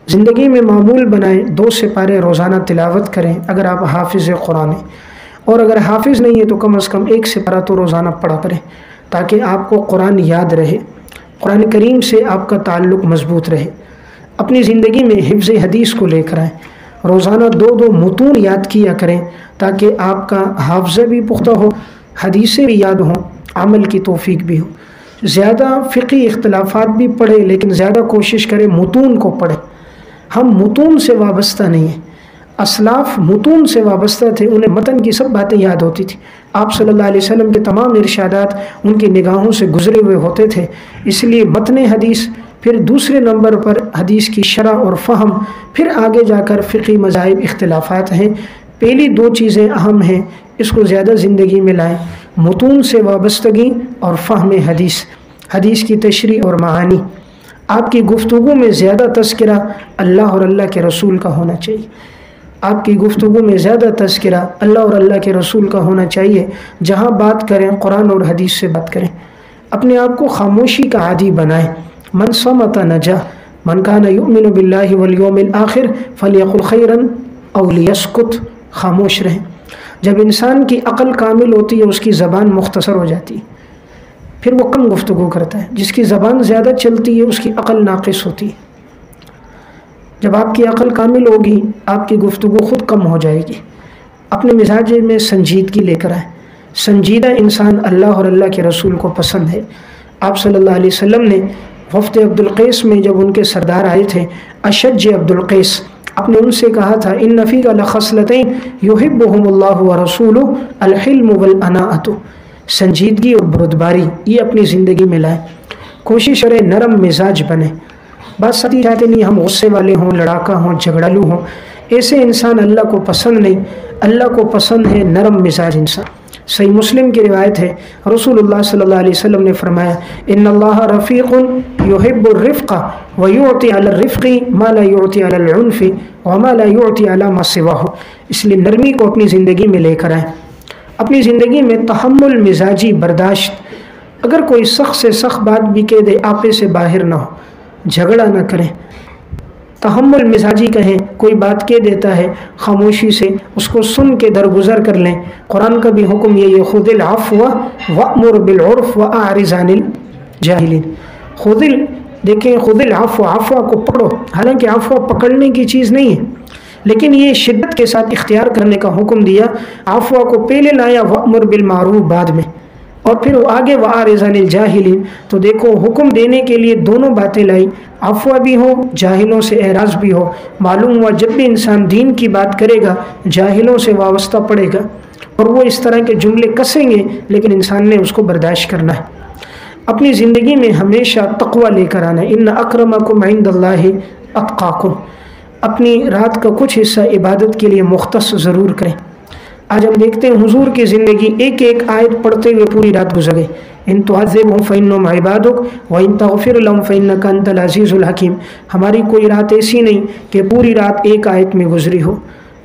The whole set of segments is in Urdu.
زندگی میں معمول بنائیں 2 سپارے روزانہ تلاوت کریں اگر آپ حافظ قرآن ہیں، اور اگر حافظ نہیں ہے تو کم از کم 1 سپارہ تو روزانہ پڑھا کریں تاکہ آپ کو قرآن یاد رہے، قرآن کریم سے آپ کا تعلق مضبوط رہے۔ اپنی زندگی میں حفظ حدیث کو لے کر آئیں، روزانہ 2 متون یاد کیا کریں تاکہ آپ کا حافظہ بھی پختہ ہو، حدیثیں بھی یاد ہوں، عمل کی توفیق بھی ہو۔ زیادہ فقہی اختلافات بھی پڑھیں لیکن زیادہ کوشش کریں متون کو پڑھیں۔ ہم متون سے وابستہ نہیں ہیں، اسلاف متون سے وابستہ تھے، انہیں متن کی سب باتیں یاد ہوتی تھی۔ آپ صلی اللہ علیہ وسلم کے تمام ارشادات ان کی نگاہوں سے گزرے ہوئے ہوتے تھے، اس لیے متن حدیث، پھر دوسرے نمبر پر حدیث کی شرح اور فہم، پھر آگے جا کر فقہی مذاہب اختلافات ہیں۔ پہلی 2 چیزیں اہم ہیں، اس کو زیادہ زندگی میں لائیں، متون سے وابستگی اور فہم حدیث، حدیث کی تشریح اور معانی۔ آپ کی گفتگو میں زیادہ تذکرہ اللہ اور اللہ کے رسول کا ہونا چاہیے، آپ کی گفتگو میں زیادہ تذکرہ اللہ اور اللہ کے رسول کا ہونا چاہیے۔ جہاں بات کریں قرآن اور حدیث سے بات کریں۔ اپنے آپ کو خاموشی کا عادی بنائیں۔ من صمت نجا، من کان یؤمن باللہ والیوم الآخر فلیقل خیرا او لیسکت۔ خاموش رہیں۔ جب انسان کی عقل کامل ہوتی ہے اس کی زبان مختصر ہو جاتی ہے، پھر وہ کم گفتگو کرتا ہے۔ جس کی زبان زیادہ چلتی ہے اس کی عقل ناقص ہوتی ہے۔ جب آپ کی عقل کامل ہوگی آپ کی گفتگو خود کم ہو جائے گی۔ اپنے مزاج میں سنجیدگی لے کر آئیں۔ سنجیدہ انسان اللہ اور اللہ کے رسول کو پسند ہے۔ آپ صلی اللہ علیہ وسلم نے وفد عبدالقیس میں جب ان کے سردار آئے تھے اشج عبدالقیس، آپ نے ان سے کہا تھا ان فیک لخصلتین یحبہم اللہ ورسولہ الحلم والاناۃ۔ سنجیدگی اور بردباری یہ اپنی زندگی میں لائیں۔ کوشش کریں نرم مزاج بنے۔ بات ساتھی چاہتے نہیں ہم غصے والے ہوں، لڑاکا ہوں، جھگڑالو ہوں، ایسے انسان اللہ کو پسند نہیں۔ اللہ کو پسند ہے نرم مزاج انسان۔ صحیح مسلم کی روایت ہے، رسول اللہ صلی اللہ علیہ وسلم نے فرمایا ان اللہ رفیق یحب الرفق ویعطی علی الرفق ما لا یعطی علی العنف وما لا یعطی علی ما سواہ۔ اس لیے نرمی کو اپنی زندگی میں لے کر آئیں۔ اپنی زندگی میں تحمل، مزاجی برداشت، اگر کوئی سخت سے سخت بات بھی کہہ دے آپے سے باہر نہ ہو، جھگڑا نہ کریں، تحمل مزاجی کہیں۔ کوئی بات کہہ دیتا ہے خاموشی سے اس کو سن کے درگزر کر لیں۔ قرآن کا بھی حکم یہ خذ العفو وامر بالعرف واعرض عن الجاہلین۔ دیکھیں خذ العفو، عفو کو پکڑو، حالانکہ عفو پکڑنے کی چیز نہیں ہے لیکن یہ شدت کے ساتھ اختیار کرنے کا حکم دیا۔ عفو کو پہلے لایا، وامر بالمعروف بعد میں، اور پھر وہ آگے واعرض عن الجاہلین۔ تو دیکھو حکم دینے کے لیے دونوں باتیں لائی، عفو بھی ہو، جاہلوں سے اعراض بھی ہو۔ معلوم ہوا جب بھی انسان دین کی بات کرے گا جاہلوں سے وابستہ پڑے گا اور وہ اس طرح کے جملے کسیں گے، لیکن انسان نے اس کو برداشت کرنا ہے۔ اپنی زندگی میں ہمیشہ تقوی لے کر آنا ہے۔ ان اکرمکم عند اللہ اتقاکم۔ اپنی رات کا کچھ حصہ عبادت کے لیے مختص ضرور کریں۔ آج ہم دیکھتے ہیں حضور کی زندگی ایک ایک آیت پڑھتے ہوئے پوری رات گزر گئی۔ ان تعذبہم فإنہم عبادک وإن تغفر لہم فإنک انت العزیز الحکیم۔ ہماری کوئی رات ایسی نہیں کہ پوری رات ایک آیت میں گزری ہو۔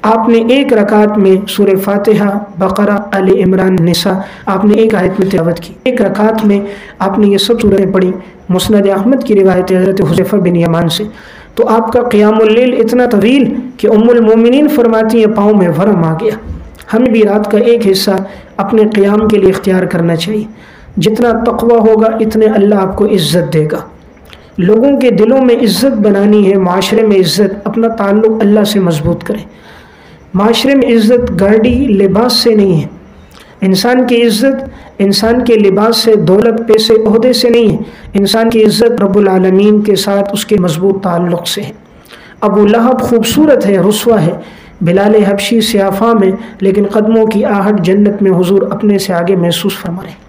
آپ نے ایک رکعت میں سورہ فاتحہ، بقرہ، آل عمران، نساء آپ نے ایک آیت میں تلاوت کی۔ ایک رکعت میں آپ نے یہ سب سورتیں پڑھی۔ مسند احمد کی روایت ہے حضرت حذیفہ بن یمان سے۔ تو آپ کا قیام اللیل اتنا طویل کہ ام المومنین فرماتی ہیں پاؤں میں ورم آ گیا۔ ہمیں بھی رات کا ایک حصہ اپنے قیام کے لیے اختیار کرنا چاہیے۔ جتنا تقوی ہوگا اتنے اللہ آپ کو عزت دے گا۔ لوگوں کے دلوں میں عزت بنانی ہے، معاشرے میں عزت، اپنا تعلق اللہ سے مضبوط کریں۔ معاشرے میں عزت گاڑی، لباس سے نہیں ہے۔ انسان کی عزت انسان کے لباس سے، دولت، پیسے، عہدے سے نہیں ہے۔ انسان کی عزت رب العالمین کے ساتھ اس کے مضبوط تعلق سے ہے۔ ابو لہب خوبصورت ہے، رسوا ہے، بلال حبشی سیافاں میں، لیکن قدموں کی آہٹ جنت میں حضور اپنے سے آگے محسوس فرما رہے ہیں۔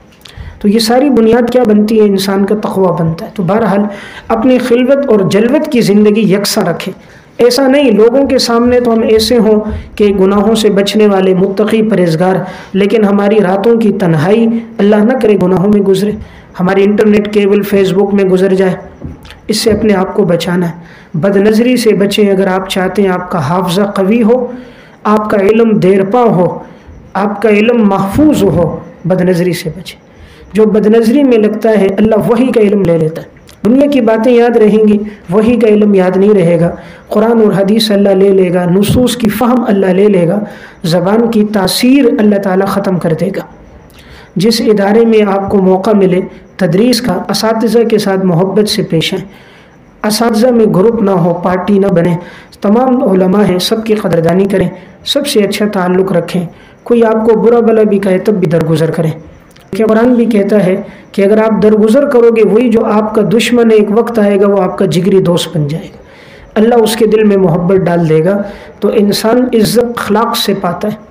تو یہ ساری بنیاد کیا بنتی ہے؟ انسان کا تقوی بنتا ہے۔ تو بہرحال اپنی خلوت اور جلوت کی زندگی یکساں رکھیں۔ ایسا نہیں لوگوں کے سامنے تو ہم ایسے ہوں کہ گناہوں سے بچنے والے، متقی، پرہیزگار، لیکن ہماری راتوں کی تنہائی اللہ نہ کرے گناہوں میں گزرے، ہماری انٹرنیٹ کیبل فیس بک میں گزر جائے۔ اس سے اپنے آپ کو بچانا ہے۔ بد نظری سے بچیں۔ اگر آپ چاہتے ہیں آپ کا حافظہ قوی ہو، آپ کا علم دیرپا ہو، آپ کا علم محفوظ ہو، بد نظری سے بچیں۔ جو بد نظری میں لگتا ہے اللہ وہی کا علم لے لیتا ہے۔ دنیا کی باتیں یاد رہیں گی، وہی کا علم یاد نہیں رہے گا۔ قرآن اور حدیث اللہ لے لے گا، نصوص کی فہم اللہ لے لے گا، زبان کی تاثیر اللہ تعالیٰ ختم کر دے گا۔ جس ادارے میں آپ کو موقع ملے تدریس کا، اساتذہ کے ساتھ محبت سے پیش آئیں، اساتذہ میں گروپ نہ ہو، پارٹی نہ بنے، تمام علماء ہیں سب کی قدردانی کریں، سب سے اچھا تعلق رکھیں، کوئی آپ کو برا بلا بھی کہے تب بھی درگزر کریں، کہ قرآن بھی کہتا ہے کہ اگر آپ درگزر کرو گے وہی جو آپ کا دشمن ہے ایک وقت آئے گا وہ آپ کا جگری دوست بن جائے گا، اللہ اس کے دل میں محبت ڈال دے گا۔ تو انسان عزت اخلاق سے پاتا ہے،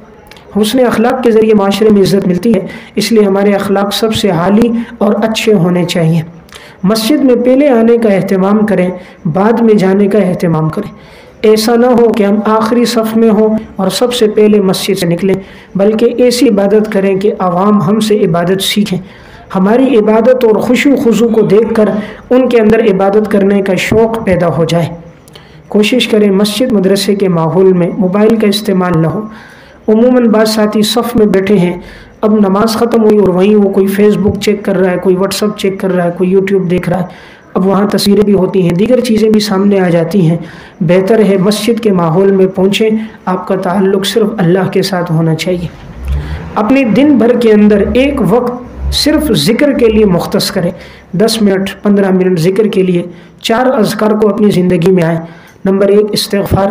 حسن اخلاق کے ذریعے معاشرے میں عزت ملتی ہے، اس لیے ہمارے اخلاق سب سے عالی اور اچھے ہونے چاہیے۔ مسجد میں پہلے آنے کا اہتمام کریں، بعد میں جانے کا اہتمام کریں، ایسا نہ ہو کہ ہم آخری صف میں ہوں اور سب سے پہلے مسجد سے نکلیں، بلکہ ایسی عبادت کریں کہ عوام ہم سے عبادت سیکھیں، ہماری عبادت اور خشوع خضوع کو دیکھ کر ان کے اندر عبادت کرنے کا شوق پیدا ہو جائے۔ کوشش کریں مسجد مدرسے کے ماحول میں موبائل کا استعمال نہ ہو۔ عموماً بعض ساتھی صف میں بیٹھے ہیں، اب نماز ختم ہوئی اور وہیں وہ کوئی فیس بک چیک کر رہا ہے، کوئی واٹس ایپ چیک کر رہا ہے، کوئی یوٹیوب دیکھ رہا ہے، اب وہاں تصویریں بھی ہوتی ہیں، دیگر چیزیں بھی سامنے آ جاتی ہیں۔ بہتر ہے مسجد کے ماحول میں پہنچیں، آپ کا تعلق صرف اللہ کے ساتھ ہونا چاہیے۔ اپنے دن بھر کے اندر ایک وقت صرف ذکر کے لیے مختص کریں، 10 منٹ 15 منٹ ذکر کے لیے۔ 4 اذکار کو اپنی زندگی میں آئیں۔ نمبر 1 استغفار،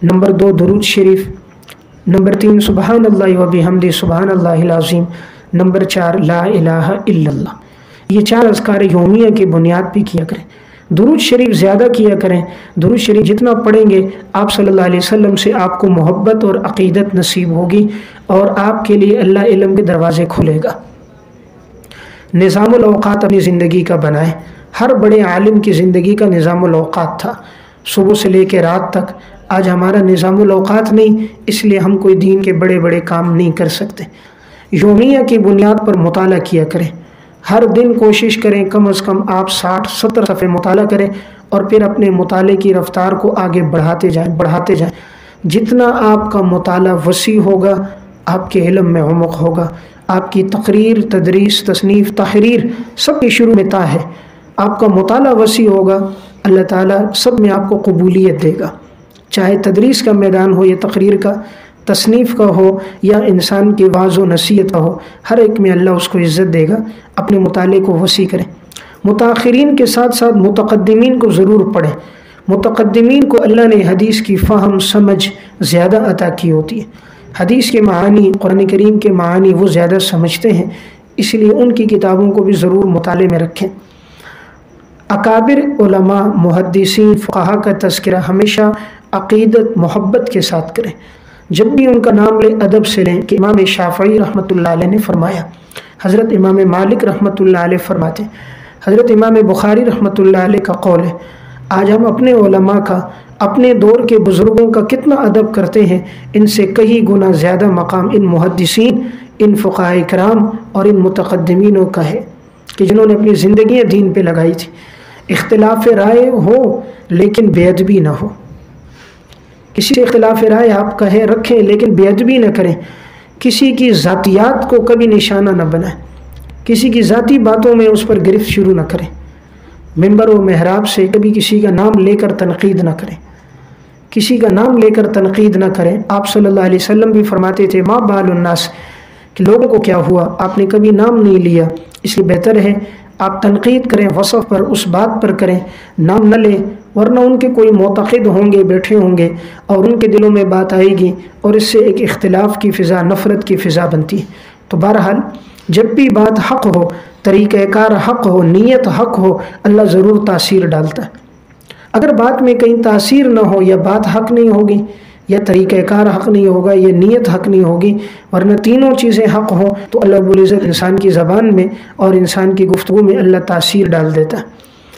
نمبر 2 درود شریف، نمبر 3 سبحان اللہ و بحمدہ سبحان اللہ العظیم، نمبر 4 لا الہ الا اللہ۔ یہ 4 اذکار یومیہ کی بنیاد پہ کیا کریں۔ درود شریف زیادہ کیا کریں، درود شریف جتنا پڑھیں گے آپ صلی اللہ علیہ وسلم سے آپ کو محبت اور عقیدت نصیب ہوگی اور آپ کے لیے اللہ علم کے دروازے کھلے گا۔ نظام الاوقات اپنی زندگی کا بنائیں۔ ہر بڑے عالم کی زندگی کا نظام الاوقات تھا، صبح سے لے کے رات تک۔ آج ہمارا نظام الاوقات نہیں، اس لیے ہم کوئی دین کے بڑے بڑے کام نہیں کر سکتے۔ یومیہ کی بنیاد پر مطالعہ کیا کریں، ہر دن کوشش کریں کم از کم آپ 60-70 صفحے مطالعہ کریں اور پھر اپنے مطالعے کی رفتار کو آگے بڑھاتے جائیں۔ جتنا آپ کا مطالعہ وسیع ہوگا آپ کے علم میں عمق ہوگا، آپ کی تقریر، تدریس، تصنیف، تحریر سب کے شروع میں طے ہے۔ آپ کا مطالعہ وسیع ہوگا، اللہ تعالیٰ سب میں آپ کو قبولیت دے گا، چاہے تدریس کا میدان ہو یا تقریر کا، تصنیف کا ہو یا انسان کی واعظ و نصیحت کا ہو، ہر ایک میں اللہ اس کو عزت دے گا۔ اپنے مطالعے کو وسیع کریں۔ متاخرین کے ساتھ ساتھ متقدمین کو ضرور پڑھیں۔ متقدمین کو اللہ نے حدیث کی فہم سمجھ زیادہ عطا کی ہوتی ہے، حدیث کے معانی، قرآن کریم کے معانی وہ زیادہ سمجھتے ہیں، اس لیے ان کی کتابوں کو بھی ضرور مطالعے میں رکھیں۔ اکابر علماء، محدثین، فقہا کا تذکرہ ہمیشہ عقیدت، محبت کے ساتھ کریں۔ جب بھی ان کا نام لیں ادب سے لیں، کہ امام شافعی رحمۃ اللہ علیہ نے فرمایا، حضرت امام مالک رحمۃ اللہ علیہ فرماتے، حضرت امام بخاری رحمۃ اللہ علیہ کا قول ہے۔ آج ہم اپنے علماء کا، اپنے دور کے بزرگوں کا کتنا ادب کرتے ہیں، ان سے کئی گنا زیادہ مقام ان محدثین، ان فقہاء کرام اور ان متقدمینوں کا ہے کہ جنہوں نے اپنی زندگیاں دین پہ لگائی تھی۔ اختلاف رائے ہو لیکن بے ادبی نہ ہو، کسی سے اختلاف رائے آپ کہیں رکھیں لیکن بے ادبی نہ کریں، کسی کی ذاتیات کو کبھی نشانہ نہ بنائیں، کسی کی ذاتی باتوں میں اس پر گرفت شروع نہ کریں، منبر و محراب سے کبھی کسی کا نام لے کر تنقید نہ کریں، کسی کا نام لے کر تنقید نہ کریں۔ آپ صلی اللہ علیہ وسلم بھی فرماتے تھے ما بال الناس، کہ لوگوں کو کیا ہوا، آپ نے کبھی نام نہیں لیا، اس لیے بہتر ہے آپ تنقید کریں، وصف پر، اس بات پر کریں، نام نہ لیں، ورنہ ان کے کوئی معتقد ہوں گے، بیٹھے ہوں گے اور ان کے دلوں میں بات آئے گی اور اس سے ایک اختلاف کی فضا، نفرت کی فضا بنتی ہے۔ تو بہرحال جب بھی بات حق ہو، طریقہ کار حق ہو، نیت حق ہو، اللہ ضرور تاثیر ڈالتا ہے۔ اگر بات میں کہیں تاثیر نہ ہو، یا بات حق نہیں ہوگی، یا طریقہ کار حق نہیں ہوگا، یا نیت حق نہیں ہوگی، ورنہ تینوں چیزیں حق ہوں تو اللہ رب العزت انسان کی زبان میں اور انسان کی گفتگو میں اللہ تاثیر ڈال دیتا ہے۔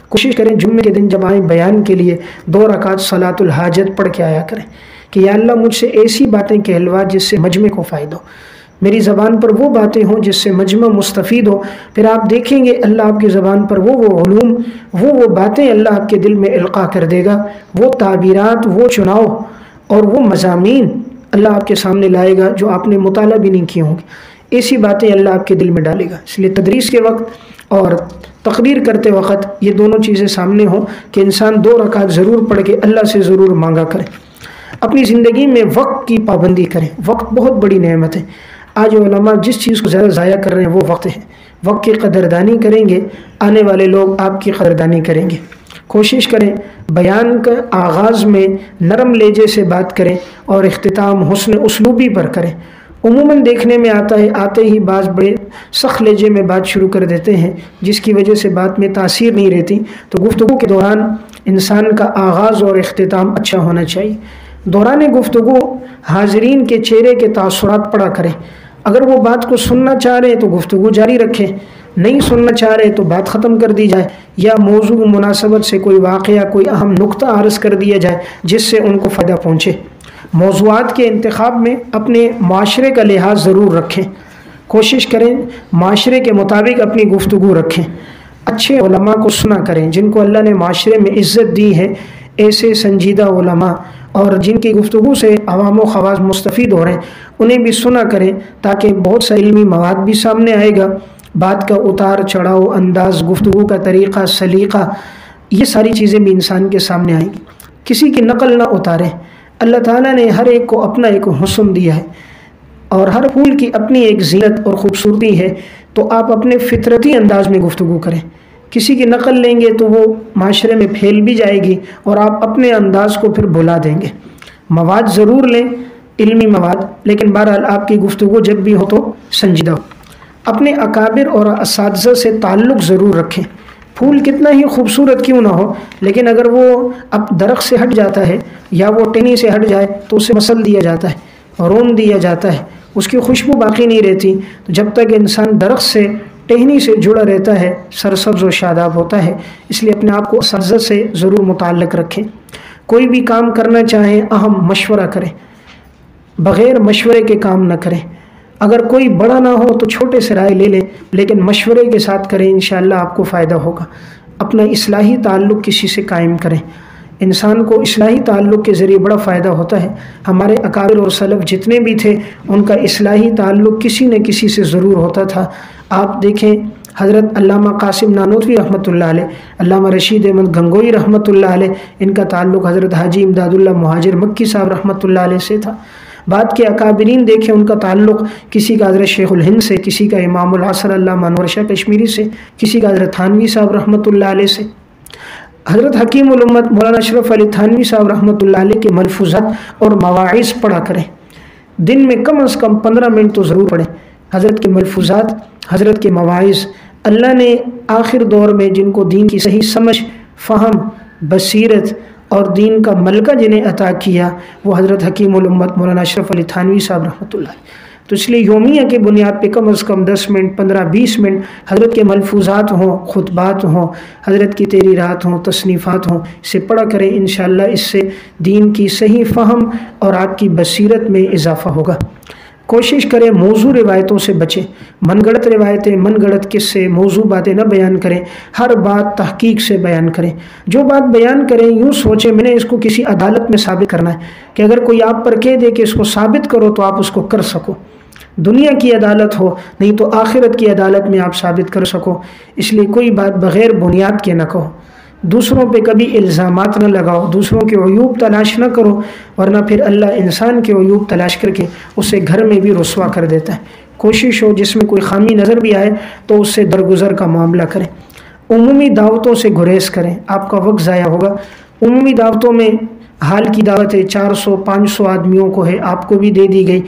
کوشش کریں جمعے کے دن جب آئیں بیان کے لیے 2 رکعت صلاۃ الحاجت پڑھ کے آیا کریں کہ یا اللہ مجھ سے ایسی باتیں کہلوا جس سے مجمع کو فائدہ ہو، میری زبان پر وہ باتیں ہوں جس سے مجمع مستفید ہو۔ پھر آپ دیکھیں گے اللہ آپ کی زبان پر وہ علوم، وہ باتیں اللہ آپ کے دل میں القاء کر دے گا، وہ تعبیرات، وہ چناؤ اور وہ مضامین اللہ آپ کے سامنے لائے گا جو آپ نے مطالعہ بھی نہیں کیے ہوں گے، ایسی باتیں اللہ آپ کے دل میں ڈالے گا۔ اس لیے تدریس کے وقت اور تقریر کرتے وقت یہ دونوں چیزیں سامنے ہوں کہ انسان 2 رکعت ضرور پڑھ کے اللہ سے ضرور مانگا کرے۔ اپنی زندگی میں وقت کی پابندی کریں، وقت بہت بڑی نعمت ہے۔ آج علماء جس چیز کو زیادہ ضائع کر رہے ہیں وہ وقت ہے۔ وقت کی قدردانی کریں گے، آنے والے لوگ آپ کی قدردانی کریں گے۔ کوشش کریں بیان کا آغاز میں نرم لہجے سے بات کریں اور اختتام حسن اسلوبی پر کریں۔ عموماً دیکھنے میں آتا ہے آتے ہی بعض بڑے سخت لہجے میں بات شروع کر دیتے ہیں، جس کی وجہ سے بات میں تاثیر نہیں رہتی۔ تو گفتگو کے دوران انسان کا آغاز اور اختتام اچھا ہونا چاہیے۔ دوران گفتگو حاضرین کے چہرے کے تاثرات پڑھا کریں۔ اگر وہ بات کو سننا چاہ رہے ہیں تو گفتگو جاری رکھیں، نہیں سننا چاہ رہے تو بات ختم کر دی جائے، یا موضوع مناسبت سے کوئی واقعہ کوئی اہم نقطہ عرض کر دیا جائے جس سے ان کو فائدہ پہنچے۔ موضوعات کے انتخاب میں اپنے معاشرے کا لحاظ ضرور رکھیں، کوشش کریں معاشرے کے مطابق اپنی گفتگو رکھیں۔ اچھے علماء کو سنا کریں جن کو اللہ نے معاشرے میں عزت دی ہے، ایسے سنجیدہ علماء اور جن کی گفتگو سے عوام و خواص مستفید ہو رہے ہیں انہیں بھی سنا کریں، تاکہ بہت سا علمی مواد بھی سامنے آئے گا۔ بات کا اتار چڑھاؤ، انداز، گفتگو کا طریقہ، سلیقہ، یہ ساری چیزیں بھی انسان کے سامنے آئیں گی۔ کسی کی نقل نہ اتاریں۔ اللہ تعالیٰ نے ہر ایک کو اپنا ایک حسن دیا ہے اور ہر پھول کی اپنی ایک زینت اور خوبصورتی ہے، تو آپ اپنے فطرتی انداز میں گفتگو کریں۔ کسی کی نقل لیں گے تو وہ معاشرے میں پھیل بھی جائے گی اور آپ اپنے انداز کو پھر بھلا دیں گے۔ مواد ضرور لیں، علمی مواد، لیکن بہرحال آپ کی گفتگو جب بھی ہو تو سنجیدہ ہو۔ اپنے اکابر اور اساتذہ سے تعلق ضرور رکھیں۔ پھول کتنا ہی خوبصورت کیوں نہ ہو، لیکن اگر وہ اب درخت سے ہٹ جاتا ہے یا وہ ٹہنی سے ہٹ جائے تو اسے مسل دیا جاتا ہے، رون دیا جاتا ہے، اس کی خوشبو باقی نہیں رہتی۔ تو جب تک انسان درخت سے ٹہنی سے جڑا رہتا ہے سرسبز و شاداب ہوتا ہے۔ اس لیے اپنے آپ کو اساتذہ سے ضرور متعلق رکھیں۔ کوئی بھی کام کرنا چاہیں اہم مشورہ کریں، بغیر مشورے کے کام نہ کریں۔ اگر کوئی بڑا نہ ہو تو چھوٹے سے رائے لے لیں، لیکن مشورے کے ساتھ کریں، انشاءاللہ آپ کو فائدہ ہوگا۔ اپنا اصلاحی تعلق کسی سے قائم کریں۔ انسان کو اصلاحی تعلق کے ذریعے بڑا فائدہ ہوتا ہے۔ ہمارے اکابر اور سلف جتنے بھی تھے ان کا اصلاحی تعلق کسی نہ کسی سے ضرور ہوتا تھا۔ آپ دیکھیں حضرت علامہ قاسم نانوتوی رحمۃ اللہ علیہ، علامہ رشید احمد گنگوئی رحمۃ اللہ علیہ، ان کا تعلق حضرت حاجی امداد اللہ مہاجر مکی صاحب رحمۃ اللہ علیہ سے تھا۔ بعد کے اکابرین دیکھیں ان کا تعلق کسی کا حضرت شیخ الہند سے، کسی کا امام العصر علامہ انور شاہ کشمیری سے، کسی کا حضرت تھانوی صاحب رحمۃ اللہ علیہ سے۔ حضرت حکیم الامت مولانا اشرف علی تھانوی صاحب رحمۃ اللہ علیہ کے ملفوظات اور مواعظ پڑھا کریں۔ دن میں کم از کم 15 منٹ تو ضرور پڑھیں۔ حضرت کے ملفوظات، حضرت کے مواعظ، اللہ نے آخر دور میں جن کو دین کی صحیح سمجھ، فہم، بصیرت اور دین کا ملکہ جنہیں عطا کیا وہ حضرت حکیم الامت مولانا اشرف علی تھانوی صاحب رحمۃ اللہ علیہ۔ تو اس لیے یومیہ کی بنیاد پہ کم از کم 10 منٹ، 15-20 منٹ حضرت کے ملفوظات ہوں، خطبات ہوں، حضرت کی تحریرات ہوں، تصنیفات ہوں، اسے پڑھا کریں۔ انشاءاللہ اس سے دین کی صحیح فہم اور آپ کی بصیرت میں اضافہ ہوگا۔ کوشش کریں موضوع روایتوں سے بچیں، من گڑت روایتیں، من گڑت قصے، موضوع باتیں نہ بیان کریں۔ ہر بات تحقیق سے بیان کریں۔ جو بات بیان کریں یوں سوچیں میں نے اس کو کسی عدالت میں ثابت کرنا ہے، کہ اگر کوئی آپ پر کہہ دے کہ اس کو ثابت کرو تو آپ اس کو کر سکو۔ دنیا کی عدالت ہو، نہیں تو آخرت کی عدالت میں آپ ثابت کر سکو۔ اس لیے کوئی بات بغیر بنیاد کے نہ کہو، دوسروں پہ کبھی الزامات نہ لگاؤ، دوسروں کے عیوب تلاش نہ کرو، ورنہ پھر اللہ انسان کے عیوب تلاش کر کے اسے گھر میں بھی رسوا کر دیتا ہے۔ کوشش ہو جس میں کوئی خامی نظر بھی آئے تو اس سے درگزر کا معاملہ کریں۔ عمومی دعوتوں سے گریز کریں، آپ کا وقت ضائع ہوگا۔ عمومی دعوتوں میں حال کی دعوت ہے، 400-500 آدمیوں کو ہے، آپ کو بھی دے دی گئی۔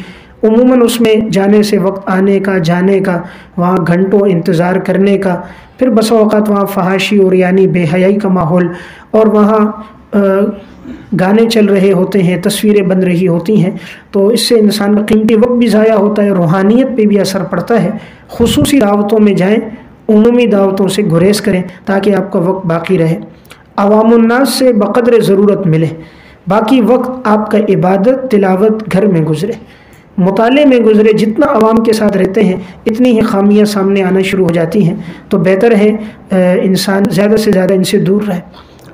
عموماً اس میں جانے سے وقت آنے کا، جانے کا، وہاں گھنٹوں انتظار کرنے کا، پھر بسا اوقات وہاں فحاشی اور یعنی بے حیائی کا ماحول، اور وہاں گانے چل رہے ہوتے ہیں، تصویریں بن رہی ہوتی ہیں، تو اس سے انسان کا قیمتی وقت بھی ضائع ہوتا ہے، روحانیت پہ بھی اثر پڑتا ہے۔ خصوصی دعوتوں میں جائیں، عمومی دعوتوں سے گریز کریں تاکہ آپ کا وقت باقی رہے۔ عوام الناس سے بقدر ضرورت ملے، باقی وقت آپ کا عبادت، تلاوت، گھر میں گزرے، مطالعے میں گزرے۔ جتنا عوام کے ساتھ رہتے ہیں اتنی ہی خامیاں سامنے آنا شروع ہو جاتی ہیں، تو بہتر ہے انسان زیادہ سے زیادہ ان سے دور رہے۔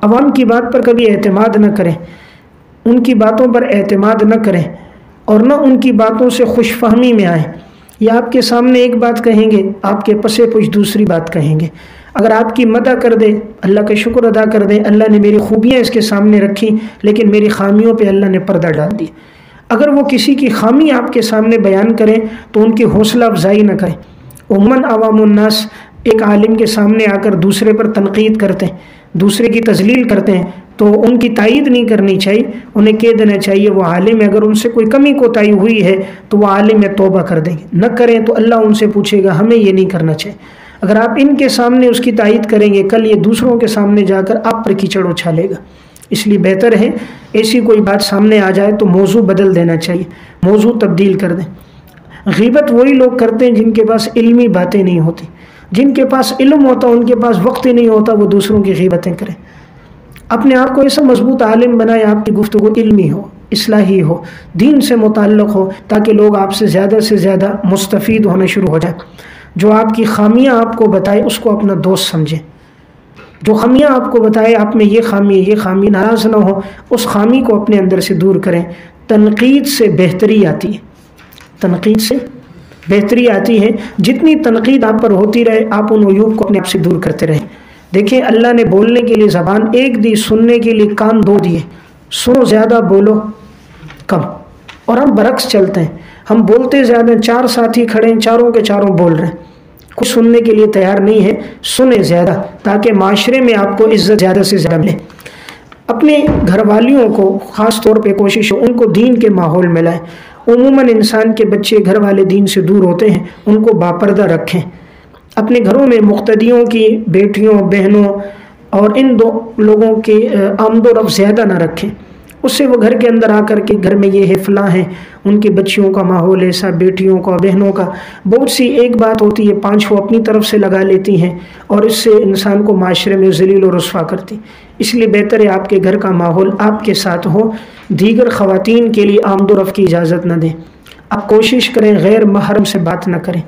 عوام کی بات پر کبھی اعتماد نہ کریں، ان کی باتوں پر اعتماد نہ کریں، اور نہ ان کی باتوں سے خوش فہمی میں آئیں۔ یہ آپ کے سامنے ایک بات کہیں گے، آپ کے پسے پش دوسری بات کہیں گے۔ اگر آپ کی مدح کر دے، اللہ کا شکر ادا کر دیں، اللہ نے میری خوبیاں اس کے سامنے رکھی لیکن میری خامیوں پہ اللہ نے پردہ ڈال دیا۔ اگر وہ کسی کی خامی آپ کے سامنے بیان کریں تو ان کی حوصلہ افزائی نہ کریں۔ عموماً عوام الناس ایک عالم کے سامنے آ کر دوسرے پر تنقید کرتے ہیں، دوسرے کی تذلیل کرتے ہیں، تو ان کی تائید نہیں کرنی چاہیے، انہیں کہہ دینا چاہیے وہ عالم ہے، اگر ان سے کوئی کمی کوتاہی ہوئی ہے تو وہ عالم ہے، توبہ کر دیں گے، نہ کریں تو اللہ ان سے پوچھے گا، ہمیں یہ نہیں کرنا چاہیے۔ اگر آپ ان کے سامنے اس کی تائید کریں گے، کل یہ دوسروں کے سامنے جا کر آپ پر کیچڑ اچھالے گا۔ اس لیے بہتر ہے ایسی کوئی بات سامنے آ جائے تو موضوع بدل دینا چاہیے، موضوع تبدیل کر دیں۔ غیبت وہی لوگ کرتے ہیں جن کے پاس علمی باتیں نہیں ہوتی، جن کے پاس علم ہوتا ان کے پاس وقت ہی نہیں ہوتا وہ دوسروں کی غیبتیں کریں۔ اپنے آپ کو ایسا مضبوط عالم بنائے، آپ کی گفتگو علمی ہو، اصلاحی ہو، دین سے متعلق ہو، تاکہ لوگ آپ سے زیادہ مستفید ہونا شروع ہو جائیں۔ جو آپ کی خامیاں آپ کو بتائے اس کو اپنا دوست سمجھیں، جو خامیاں آپ کو بتائے آپ میں یہ خامی ناراض نہ ہو، اس خامی کو اپنے اندر سے دور کریں۔ تنقید سے بہتری آتی ہے، تنقید سے بہتری آتی ہے۔ جتنی تنقید آپ پر ہوتی رہے آپ ان عیوب کو اپنے آپ سے دور کرتے رہیں۔ دیکھیں اللہ نے بولنے کے لیے زبان ایک دی، سننے کے لیے کان دو دیے۔ سنو زیادہ، بولو کم۔ اور ہم برعکس چلتے ہیں، ہم بولتے زیادہ ہیں، چار ساتھی کھڑے ہیں، چاروں کے چاروں بول رہے ہیں، کچھ سننے کے لیے تیار نہیں ہے۔ سنیں زیادہ تاکہ معاشرے میں آپ کو عزت زیادہ سے زیادہ ملے۔ اپنے گھر والیوں کو خاص طور پہ کوشش ہو ان کو دین کے ماحول میں لائیں۔ عموماً انسان کے بچے گھر والے دین سے دور ہوتے ہیں، ان کو باپردہ رکھیں۔ اپنے گھروں میں مقتدیوں کی بیٹیوں، بہنوں اور ان دو لوگوں کی آمد و رفت زیادہ نہ رکھیں، اس سے وہ گھر کے اندر آ کر کے گھر میں یہ ہے فلاں ہیں، ان کی بچیوں کا ماحول ایسا، بیٹیوں کا، بہنوں کا، بہت سی ایک بات ہوتی ہے، پانچ وہ اپنی طرف سے لگا لیتی ہیں اور اس سے انسان کو معاشرے میں ذلیل و رسوا کرتی۔ اس لیے بہتر ہے آپ کے گھر کا ماحول آپ کے ساتھ ہو، دیگر خواتین کے لیے آمد و رفت کی اجازت نہ دیں۔ آپ کوشش کریں غیر محرم سے بات نہ کریں۔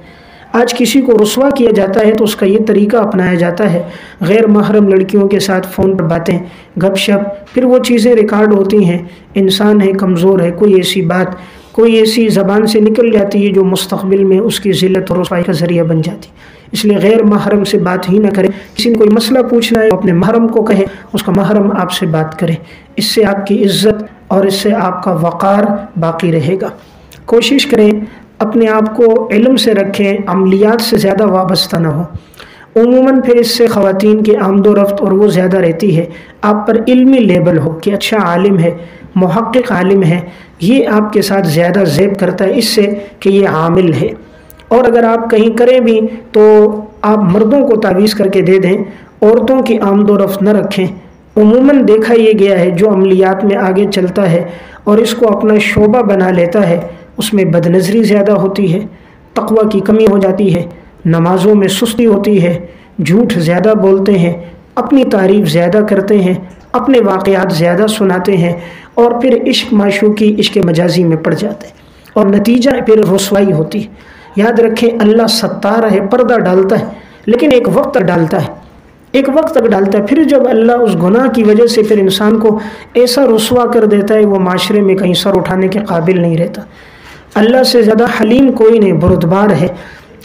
آج کسی کو رسوا کیا جاتا ہے تو اس کا یہ طریقہ اپنایا جاتا ہے، غیر محرم لڑکیوں کے ساتھ فون پر باتیں، گپ شپ، پھر وہ چیزیں ریکارڈ ہوتی ہیں۔ انسان ہے، کمزور ہے، کوئی ایسی بات، کوئی ایسی زبان سے نکل جاتی ہے جو مستقبل میں اس کی ذلت اور رسوائی کا ذریعہ بن جاتی۔ اس لیے غیر محرم سے بات ہی نہ کریں۔ کسی نے کوئی مسئلہ پوچھنا ہے اپنے محرم کو کہے، اس کا محرم آپ سے بات کرے، اس سے آپ کی عزت اور اس سے آپ کا وقار باقی رہے گا۔ کوشش کریں اپنے آپ کو علم سے رکھیں، عملیات سے زیادہ وابستہ نہ ہو۔ عموماً پھر اس سے خواتین کی آمد و رفت اور وہ زیادہ رہتی ہے۔ آپ پر علمی لیبل ہو کہ اچھا عالم ہے، محقق عالم ہے، یہ آپ کے ساتھ زیادہ زیب کرتا ہے اس سے کہ یہ عامل ہے۔ اور اگر آپ کہیں کریں بھی تو آپ مردوں کو تعویذ کر کے دے دیں، عورتوں کی آمد و رفت نہ رکھیں۔ عموماً دیکھا یہ گیا ہے جو عملیات میں آگے چلتا ہے اور اس کو اپنا شعبہ بنا لیتا ہے، اس میں بد نظری زیادہ ہوتی ہے، تقوی کی کمی ہو جاتی ہے، نمازوں میں سستی ہوتی ہے، جھوٹ زیادہ بولتے ہیں، اپنی تعریف زیادہ کرتے ہیں، اپنے واقعات زیادہ سناتے ہیں اور پھر عشق معشوقی، عشق مجازی میں پڑ جاتے ہیں اور نتیجہ پھر رسوائی ہوتی ہے۔ یاد رکھیں اللہ ستار ہے، پردہ ڈالتا ہے لیکن ایک وقت تک ڈالتا ہے، ایک وقت تک ڈالتا ہے، پھر جب اللہ اس گناہ کی وجہ سے پھر انسان کو ایسا رسوا کر دیتا ہے وہ معاشرے میں کہیں سر اٹھانے کے قابل نہیں رہتا۔ اللہ سے زیادہ حلیم کوئی نہیں، بردبار ہے،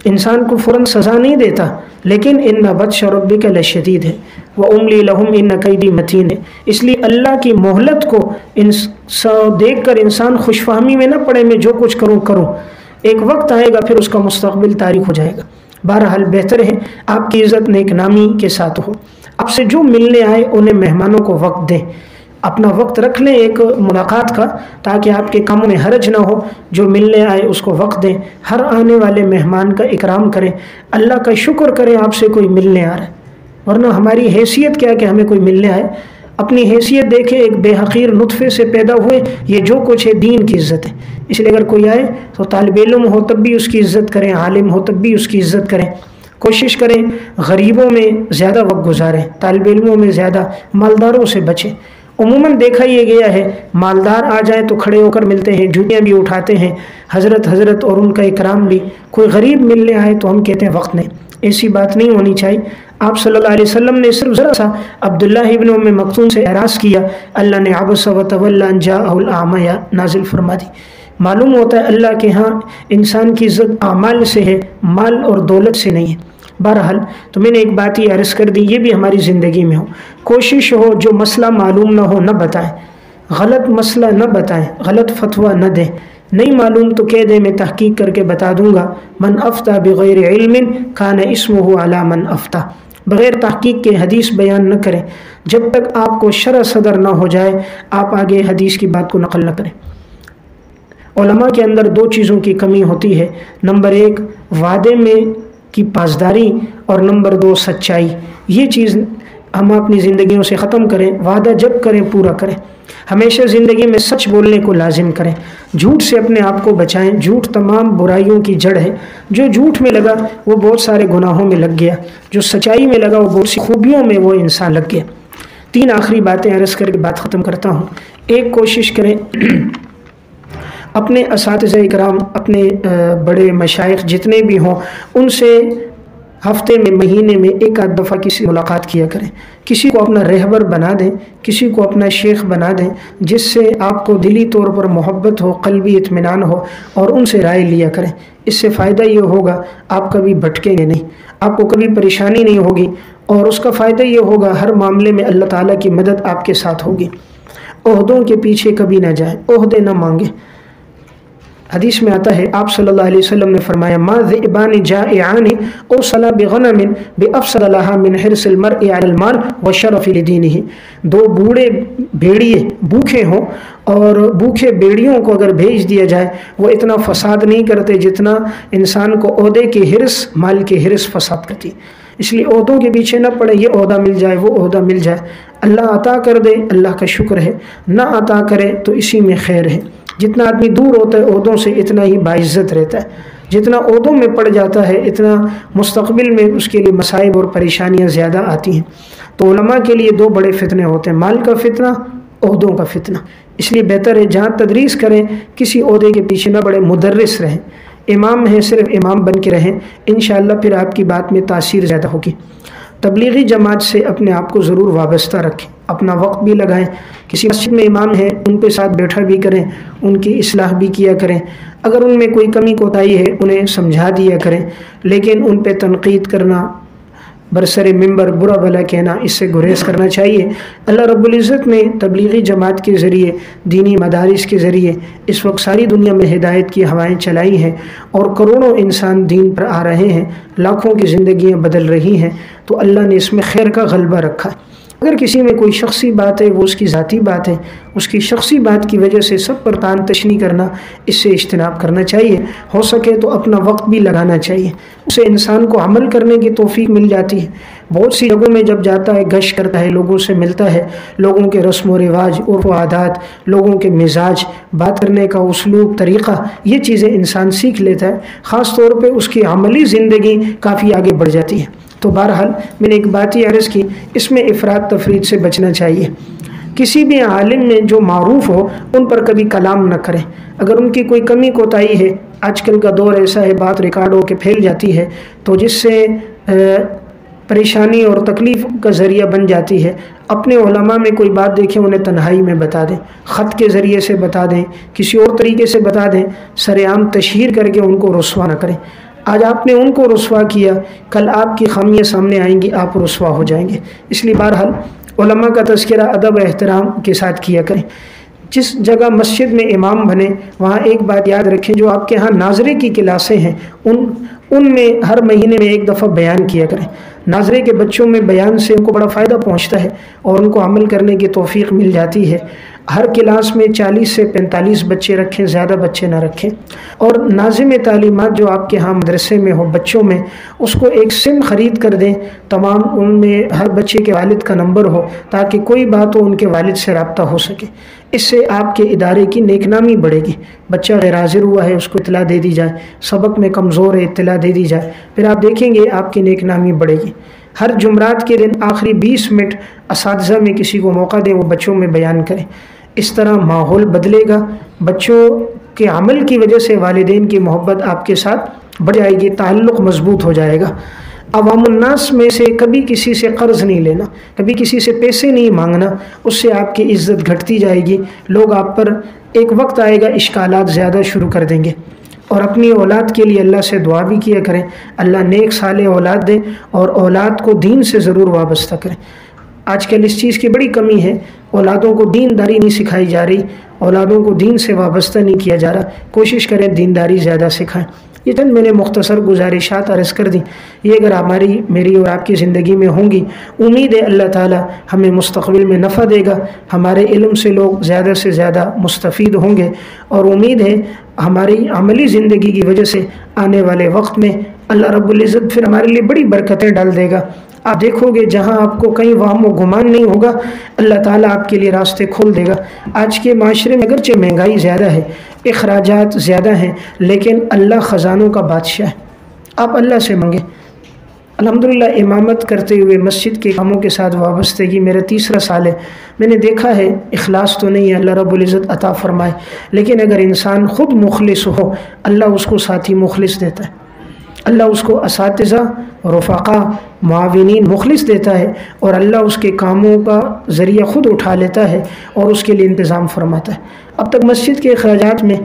انسان کو فوراً سزا نہیں دیتا، لیکن ان بطش ربک لشدید ہے واملی لہم ان کیدی متین ہے۔ اس لیے اللہ کی مہلت کو دیکھ کر انسان خوش فہمی میں نہ پڑے، میں جو کچھ کروں، ایک وقت آئے گا پھر اس کا مستقبل تاریک ہو جائے گا۔ بہرحال بہتر ہے آپ کی عزت نیک نامی کے ساتھ ہو۔ آپ سے جو ملنے آئے انہیں مہمانوں کو وقت دیں، اپنا وقت رکھ لیں ایک ملاقات کا تاکہ آپ کے کاموں میں حرج نہ ہو۔ جو ملنے آئے اس کو وقت دیں، ہر آنے والے مہمان کا اکرام کریں، اللہ کا شکر کریں آپ سے کوئی ملنے آ رہا ہے، ورنہ ہماری حیثیت کیا کہ ہمیں کوئی ملنے آئے۔ اپنی حیثیت دیکھیں، ایک بے حقیر نطفے سے پیدا ہوئے، یہ جو کچھ ہے دین کی عزت ہے۔ اس لیے اگر کوئی آئے تو طالب علم ہو تب بھی اس کی عزت کریں، عالم ہو تب بھی اس کی عزت کریں۔ کوشش کریں غریبوں میں زیادہ وقت گزاریں، طالب علموں میں زیادہ، مالداروں سے بچیں۔ عموماً دیکھا یہ گیا ہے مالدار آ جائیں تو کھڑے ہو کر ملتے ہیں، جوتیاں بھی اٹھاتے ہیں، حضرت اور ان کا اکرام بھی۔ کوئی غریب ملنے آئے تو ہم کہتے ہیں وقت نہیں، ایسی بات نہیں ہونی چاہیے۔ آپ صلی اللہ علیہ وسلم نے صرف ذرا سا عبداللہ ابن ام مکتوم سے اعراض کیا، اللہ نے عبس وتولی ان جاءہ الاعمی نازل فرما دی۔ معلوم ہوتا ہے اللہ کے ہاں انسان کی عزت اعمال سے ہے، مال اور دولت سے نہیں ہے۔ بہرحال تو میں نے ایک بات یہ عرض کر دی، یہ بھی ہماری زندگی میں ہو، کوشش ہو جو مسئلہ معلوم نہ ہو نہ بتائیں، غلط مسئلہ نہ بتائیں، غلط فتویٰ نہ دیں، نہیں معلوم تو کہہ دیں میں تحقیق کر کے بتا دوں گا، من افتى بغیر علم کان اسمہ علی من افتى، بغیر تحقیق کے حدیث بیان نہ کریں، جب تک آپ کو شرح صدر نہ ہو جائے آپ آگے حدیث کی بات کو نقل نہ کریں۔ علماء کے اندر دو چیزوں کی کمی ہوتی ہے، نمبر ایک وعدے میں کی پاسداری اور نمبر دو سچائی۔ یہ چیز ہم اپنی زندگیوں سے ختم کریں، وعدہ جب کریں پورا کریں، ہمیشہ زندگی میں سچ بولنے کو لازم کریں، جھوٹ سے اپنے آپ کو بچائیں، جھوٹ تمام برائیوں کی جڑ ہے، جو جھوٹ میں لگا وہ بہت سارے گناہوں میں لگ گیا، جو سچائی میں لگا وہ بہت سی خوبیوں میں وہ انسان لگ گیا۔ تین آخری باتیں عرض کر کے بات ختم کرتا ہوں۔ ایک، کوشش کریں اپنے اساتذہ اکرام، اپنے بڑے مشائخ جتنے بھی ہوں ان سے ہفتے میں مہینے میں ایک آدھ دفعہ کسی ملاقات کیا کریں، کسی کو اپنا رہبر بنا دیں، کسی کو اپنا شیخ بنا دیں، جس سے آپ کو دلی طور پر محبت ہو، قلبی اطمینان ہو، اور ان سے رائے لیا کریں۔ اس سے فائدہ یہ ہوگا آپ کبھی بھٹکیں گے نہیں، آپ کو کبھی پریشانی نہیں ہوگی، اور اس کا فائدہ یہ ہوگا ہر معاملے میں اللہ تعالیٰ کی مدد آپ کے ساتھ ہوگی۔ عہدوں کے پیچھے کبھی نہ جائیں، عہدے نہ مانگیں۔ حدیث میں آتا ہے آپ صلی اللہ علیہ وسلم نے فرمایا ما ذئبان جائعان ارسلا بغنم بافسد لها من حرص المرء على المال وشرف لدینہ، دو بوڑھے بھیڑیے بھوکے ہوں اور بھوکے بیڑیوں کو اگر بھیج دیا جائے وہ اتنا فساد نہیں کرتے جتنا انسان کو عہدے کے حرص، مال کے حرص فساد کرتی۔ اس لیے عہدوں کے پیچھے نہ پڑے، یہ عہدہ مل جائے وہ عہدہ مل جائے، اللہ عطا کر دے اللہ کا شکر ہے، نہ عطا کرے تو اسی میں خیر ہے۔ جتنا آدمی دور ہوتا ہے عہدوں سے اتنا ہی باعزت رہتا ہے، جتنا عہدوں میں پڑ جاتا ہے اتنا مستقبل میں اس کے لیے مصائب اور پریشانیاں زیادہ آتی ہیں۔ تو علماء کے لیے دو بڑے فتنے ہوتے ہیں، مال کا فتنہ، عہدوں کا فتنہ۔ اس لیے بہتر ہے جہاں تدریس کریں کسی عہدے کے پیچھے نہ پڑے، مدرس رہیں، امام ہیں صرف امام بن کے رہیں، انشاءاللہ پھر آپ کی بات میں تاثیر زیادہ ہوگی۔ تبلیغی جماعت سے اپنے آپ کو ضرور وابستہ رکھیں، اپنا وقت بھی لگائیں، کسی مسجد میں امام ہے ان کے ساتھ بیٹھا بھی کریں، ان کی اصلاح بھی کیا کریں، اگر ان میں کوئی کمی کوتاہی ہے انہیں سمجھا دیا کریں، لیکن ان پہ تنقید کرنا، برسر ممبر برا بھلا کہنا، اس سے گریز کرنا چاہیے۔ اللہ رب العزت نے تبلیغی جماعت کے ذریعے، دینی مدارس کے ذریعے اس وقت ساری دنیا میں ہدایت کی ہوائیں چلائی ہیں اور کروڑوں انسان دین پر آ رہے ہیں، لاکھوں کی زندگیاں بدل رہی ہیں، تو اللہ نے اس میں خیر کا غلبہ رکھا ہے۔ اگر کسی میں کوئی شخصی بات ہے وہ اس کی ذاتی بات ہے، اس کی شخصی بات کی وجہ سے سب پر تان تشنی کرنا، اس سے اجتناب کرنا چاہیے، ہو سکے تو اپنا وقت بھی لگانا چاہیے، اس سے انسان کو عمل کرنے کی توفیق مل جاتی ہے۔ بہت سی جگہوں میں جب جاتا ہے گشت کرتا ہے، لوگوں سے ملتا ہے، لوگوں کے رسم و رواج، عرف و عادات، لوگوں کے مزاج، بات کرنے کا اسلوب، طریقہ، یہ چیزیں انسان سیکھ لیتا ہے، خاص طور پہ اس کی عملی زندگی کافی آگے بڑھ جاتی ہے۔ تو بہرحال میں نے ایک بات یہ عرض کی، اس میں افراط تفریط سے بچنا چاہیے۔ کسی بھی عالم میں جو معروف ہو ان پر کبھی کلام نہ کریں، اگر ان کی کوئی کمی کوتاہی ہے، آج کل کا دور ایسا ہے بات ریکارڈ ہو کے پھیل جاتی ہے تو جس سے پریشانی اور تکلیف کا ذریعہ بن جاتی ہے۔ اپنے علماء میں کوئی بات دیکھیں انہیں تنہائی میں بتا دیں، خط کے ذریعے سے بتا دیں، کسی اور طریقے سے بتا دیں، سر عام تشہیر کر کے ان کو رسوا نہ کریں۔ آج آپ نے ان کو رسوا کیا، کل آپ کی خامیاں سامنے آئیں گی، آپ رسوا ہو جائیں گے۔ اس لیے بہرحال علماء کا تذکرہ ادب احترام کے ساتھ کیا کریں۔ جس جگہ مسجد میں امام بنے وہاں ایک بات یاد رکھیں، جو آپ کے ہاں ناظرے کی کلاسیں ہیں ان میں ہر مہینے میں ایک دفعہ بیان کیا کریں۔ ناظرے کے بچوں میں بیان سے ان کو بڑا فائدہ پہنچتا ہے اور ان کو عمل کرنے کی توفیق مل جاتی ہے۔ ہر کلاس میں 40 سے 45 بچے رکھیں، زیادہ بچے نہ رکھیں، اور ناظم تعلیمات جو آپ کے ہاں مدرسے میں ہو بچوں میں، اس کو ایک سم خرید کر دیں، تمام ان میں ہر بچے کے والد کا نمبر ہو تاکہ کوئی بات ہو ان کے والد سے رابطہ ہو سکے۔ اس سے آپ کے ادارے کی نیک نامی بڑھے گی۔ بچہ غیر حاضر ہوا ہے اس کو اطلاع دے دی جائے، سبق میں کمزور ہے اطلاع دے دی جائے، پھر آپ دیکھیں گے آپ کی نیک نامی بڑھے گی۔ ہر جمعرات کے دن آخری 20 منٹ اساتذہ میں کسی کو موقع دیں، وہ بچوں میں بیان کریں۔ اس طرح ماحول بدلے گا، بچوں کے عمل کی وجہ سے والدین کی محبت آپ کے ساتھ بڑھ جائے گی، تعلق مضبوط ہو جائے گا۔ عوام الناس میں سے کبھی کسی سے قرض نہیں لینا، کبھی کسی سے پیسے نہیں مانگنا، اس سے آپ کی عزت گھٹتی جائے گی، لوگ آپ پر ایک وقت آئے گا اشکالات زیادہ شروع کر دیں گے۔ اور اپنی اولاد کے لیے اللہ سے دعا بھی کیا کریں، اللہ نیک صالح اولاد دے اور اولاد کو دین سے ضرور وابستہ کریں۔ آج کل اس چیز کی بڑی کمی ہے، اولادوں کو دینداری نہیں سکھائی جا رہی، اولادوں کو دین سے وابستہ نہیں کیا جا رہا۔ کوشش کریں دینداری زیادہ سکھائیں۔ یہ چند میں نے مختصر گزارشات عرض کر دی، یہ اگر میری اور آپ کی زندگی میں ہوں گی، امید ہے اللہ تعالی ہمیں مستقبل میں نفع دے گا، ہمارے علم سے لوگ زیادہ سے زیادہ مستفید ہوں گے، اور امید ہے ہماری عملی زندگی کی وجہ سے آنے والے وقت میں اللہ رب العزت پھر ہمارے لیے بڑی برکتیں ڈال دے گا۔ آپ دیکھو گے جہاں آپ کو کہیں وہم و گمان نہیں ہوگا، اللہ تعالیٰ آپ کے لیے راستے کھول دے گا۔ آج کے معاشرے میں اگرچہ مہنگائی زیادہ ہے، اخراجات زیادہ ہیں، لیکن اللہ خزانوں کا بادشاہ ہے۔ آپ اللہ سے مانگیں۔ الحمدللہ امامت کرتے ہوئے مسجد کے کاموں کے ساتھ وابستگی میرا تیسرا سال ہے۔ میں نے دیکھا ہے اخلاص تو نہیں ہے، اللہ رب العزت عطا فرمائے، لیکن اگر انسان خود مخلص ہو اللہ اس کو ساتھی مخلص دیتا ہے، اللہ اس کو اساتذہ، رفقا، معاونین مخلص دیتا ہے، اور اللہ اس کے کاموں کا ذریعہ خود اٹھا لیتا ہے اور اس کے لیے انتظام فرماتا ہے۔ اب تک مسجد کے اخراجات میں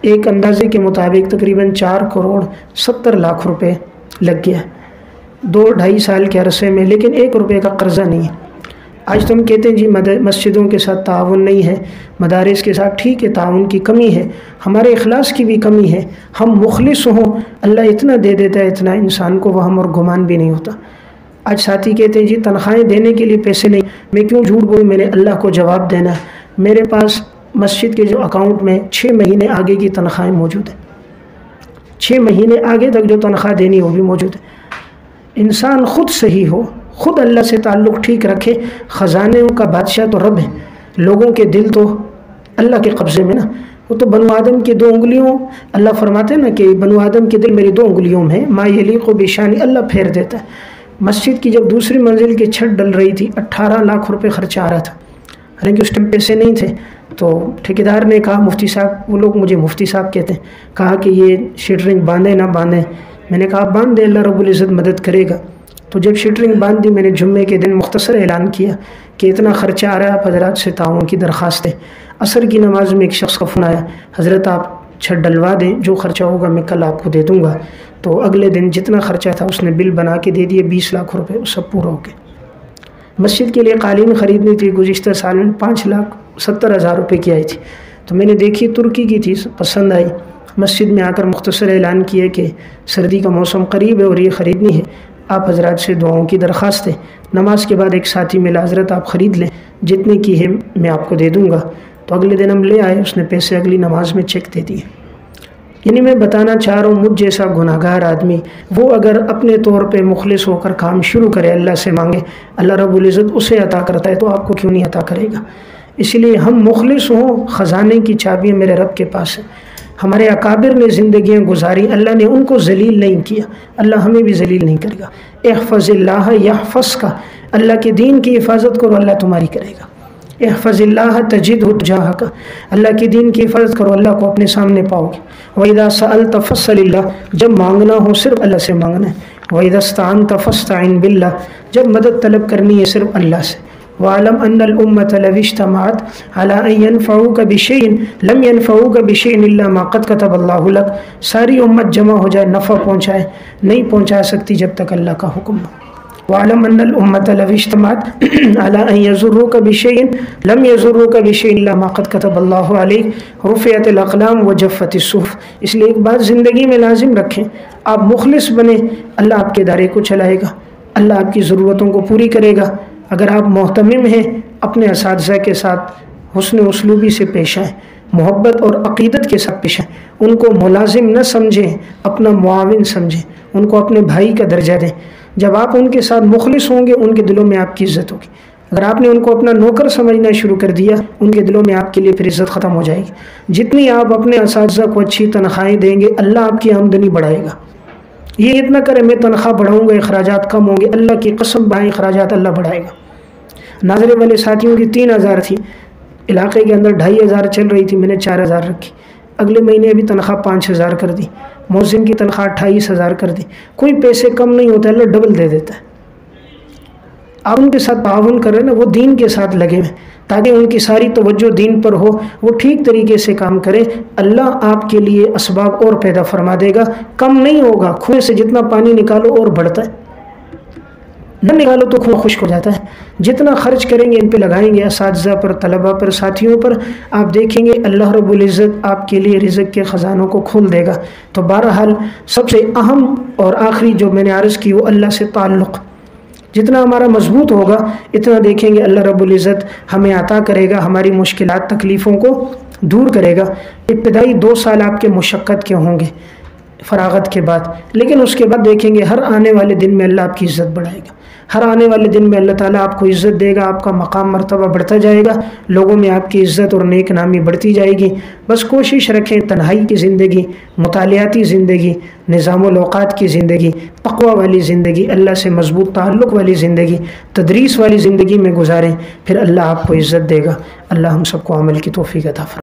ایک اندازے کے مطابق تقریباً 4,70,00,000 روپے لگ گیا 2-2.5 سال کے عرصے میں، لیکن 1 روپے کا قرضہ نہیں ہے۔ آج تو ہم کہتے ہیں جی مسجدوں کے ساتھ تعاون نہیں ہے، مدارس کے ساتھ ٹھیک ہے تعاون کی کمی ہے، ہمارے اخلاص کی بھی کمی ہے۔ ہم مخلص ہوں اللہ اتنا دے دیتا ہے، اتنا انسان کو وہم اور گمان بھی نہیں ہوتا۔ آج ساتھی کہتے ہیں جی تنخواہیں دینے کے لیے پیسے نہیں، میں کیوں جھوٹ بولوں، میں نے اللہ کو جواب دینا ہے۔ میرے پاس مسجد کے جو اکاؤنٹ میں 6 مہینے آگے کی تنخواہیں موجود ہیں، 6 مہینے آگے تک جو تنخواہ دینی وہ بھی موجود ہے۔ انسان خود صحیح ہو، خود اللہ سے تعلق ٹھیک رکھے۔ خزانوں کا بادشاہ تو رب ہے، لوگوں کے دل تو اللہ کے قبضے میں نا۔ وہ تو بنو آدم کی 2 انگلیوں، اللہ فرماتے ہیں نا کہ بنو آدم کے دل میری 2 انگلیوں میں ہے، ما یلیق بشانی، اللہ پھیر دیتا ہے۔ مسجد کی جب دوسری منزل کی چھت ڈل رہی تھی 18 لاکھ روپے خرچہ آ رہا تھا، حالانکہ اس ٹائم پیسے نہیں تھے، تو ٹھیکیدار نے کہا، مفتی صاحب، وہ لوگ مجھے مفتی صاحب کہتے ہیں، کہا کہ یہ شٹرنگ باندھیں نہ باندھیں۔ میں نے کہا باندھ دے، اللہ رب العزت مدد کرے گا۔ تو جب شٹرنگ باندھ دی، میں نے جمعے کے دن مختصر اعلان کیا کہ اتنا خرچہ آ رہا ہے، آپ حضرات سے تعاون کی درخواست ہے۔ عصر کی نماز میں ایک شخص کا فون آیا، حضرت آپ چھت ڈلوا دیں، جو خرچہ ہوگا میں کل آپ کو دے دوں گا۔ تو اگلے دن جتنا خرچہ تھا اس نے بل بنا کے دے دیے، 20 لاکھ روپے، وہ سب پورا ہو گیا۔ مسجد کے لیے قالین خریدنی تھی، گزشتہ سال میں 5,70,000 روپے کی آئی تھی، تو میں نے دیکھی ترکی کی تھی، پسند آئی۔ مسجد میں آ کر مختصر اعلان کیا کہ سردی کا موسم قریب ہے اور یہ خریدنی ہے، آپ حضرات سے دعاؤں کی درخواست ہے۔ نماز کے بعد ایک ساتھی ملا، حضرت آپ خرید لیں، جتنے کی ہے میں آپ کو دے دوں گا۔ تو اگلے دن ہم لے آئے، اس نے پیسے اگلی نماز میں چیک دے دیے۔ یعنی میں بتانا چاہ رہا ہوں، مجھ جیسا گناہگار آدمی وہ اگر اپنے طور پہ مخلص ہو کر کام شروع کرے، اللہ سے مانگے، اللہ رب العزت اسے عطا کرتا ہے، تو آپ کو کیوں نہیں عطا کرے گا؟ اس لیے ہم مخلص ہوں، خزانے کی چابیاں میرے رب کے پاس ہے۔ ہمارے اکابر نے زندگیاں گزاری، اللہ نے ان کو ذلیل نہیں کیا، اللہ ہمیں بھی ذلیل نہیں کرے گا۔ احفظ اللہ یحفظ کا، اللہ کے دین کی حفاظت کرو اللہ تمہاری کرے گا۔ احفظ اللہ تجدہ تجاہک، اللہ کے دین کی حفاظت کرو اللہ کو اپنے سامنے پاؤ گے۔ وَإِذَا سَأَلْتَ فَاسْأَلِ اللَّهَ، جب مانگنا ہو صرف اللہ سے مانگنا ہے۔ وَإِذَا اسْتَعَنْتَ فَاسْتَعِنْ بِاللَّهِ، جب مدد طلب کرنی ہے صرف اللہ سے۔ وَاعْلَمْ أَنَّ الْأُمَّةَ لَوِ اجْتَمَعَتْ عَلَىٰ أَن يَنفَعُوكَ بِشَيْءٍ لَمْ يَنفَعُوكَ بِشَيْءٍ إِلَّا مَا قَدْ كَتَبَ اللَّهُ لَكَ، ساری امت جمع ہو جائے نفع پہنچائے، نہیں پہنچا سکتی جب تک اللہ کا حکم ہو۔ وَاعْلَمْ أَنَّ الْأُمَّةَ لَوِ اجْتَمَعَتْ عَلَىٰ أَن يَضُرُّوكَ بِشَيْءٍ لَمْ يَضُرُّوكَ بِشَيْءٍ إِلَّا مَا قَدْ كَتَبَ اللَّهُ عَلَيْكَ رُفِعَتِ الْأَقْلَامُ وَجَفَّتِ الصُّحُفُ۔ اس لیے ایک بات زندگی میں لازم رکھیں، آپ مخلص بنیں، اللہ آپ کے ادارے کو چلائے گا، اللہ آپ کی ضرورتوں کو پوری کرے گا۔ اگر آپ محتمم ہیں، اپنے اساتذہ کے ساتھ حسن اسلوبی سے پیش آئیں، محبت اور عقیدت کے ساتھ پیش آئیں، ان کو ملازم نہ سمجھیں، اپنا معاون سمجھیں، ان کو اپنے بھائی کا درجہ دیں۔ جب آپ ان کے ساتھ مخلص ہوں گے، ان کے دلوں میں آپ کی عزت ہوگی۔ اگر آپ نے ان کو اپنا نوکر سمجھنا شروع کر دیا، ان کے دلوں میں آپ کے لیے پھر عزت ختم ہو جائے گی۔ جتنی آپ اپنے اساتذہ کو اچھی تنخواہیں دیں گے، اللہ آپ کی آمدنی بڑھائے گا۔ یہ اتنا کرے میں تنخواہ بڑھاؤں گا اخراجات کم ہوں گے، اللہ کی قسم بھائی اخراجات اللہ بڑھائے گا۔ ناظرے والے ساتھیوں کی 3,000 تھی، علاقے کے اندر 2,500 چل رہی تھی، میں نے 4,000 رکھی۔ اگلے مہینے ابھی تنخواہ 5,000 کر دی، مؤذن کی تنخواہ 28,000 کر دی۔ کوئی پیسے کم نہیں ہوتا، اللہ ڈبل دے دیتا ہے۔ آپ ان کے ساتھ تعاون کر رہے ہیں نا، وہ دین کے ساتھ لگے ہوئے تاکہ ان کی ساری توجہ دین پر ہو، وہ ٹھیک طریقے سے کام کرے، اللہ آپ کے لیے اسباب اور پیدا فرما دے گا، کم نہیں ہوگا۔ کنویں سے جتنا پانی نکالو اور بڑھتا ہے، نہ نکالو تو کنواں خشک ہو جاتا ہے۔ جتنا خرچ کریں گے ان پہ لگائیں گے، اساتذہ پر، طلباء پر، ساتھیوں پر، آپ دیکھیں گے اللہ رب العزت آپ کے لیے رزق کے خزانوں کو کھول دے گا۔ تو بہرحال سب سے اہم اور آخری جو میں نے عرض کی وہ اللہ سے تعلق جتنا ہمارا مضبوط ہوگا، اتنا دیکھیں گے اللہ رب العزت ہمیں عطا کرے گا، ہماری مشکلات تکلیفوں کو دور کرے گا۔ ابتدائی 2 سال آپ کے مشقت کے ہوں گے فراغت کے بعد، لیکن اس کے بعد دیکھیں گے ہر آنے والے دن میں اللہ آپ کی عزت بڑھائے گا، ہر آنے والے دن میں اللہ تعالیٰ آپ کو عزت دے گا، آپ کا مقام مرتبہ بڑھتا جائے گا، لوگوں میں آپ کی عزت اور نیک نامی بڑھتی جائے گی۔ بس کوشش رکھیں تنہائی کی زندگی، مطالعاتی زندگی، نظام الاوقات کی زندگی، تقوی والی زندگی، اللہ سے مضبوط تعلق والی زندگی، تدریس والی زندگی میں گزاریں، پھر اللہ آپ کو عزت دے گا۔ اللہ ہم سب کو عمل کی توفیق عطا فرمائے۔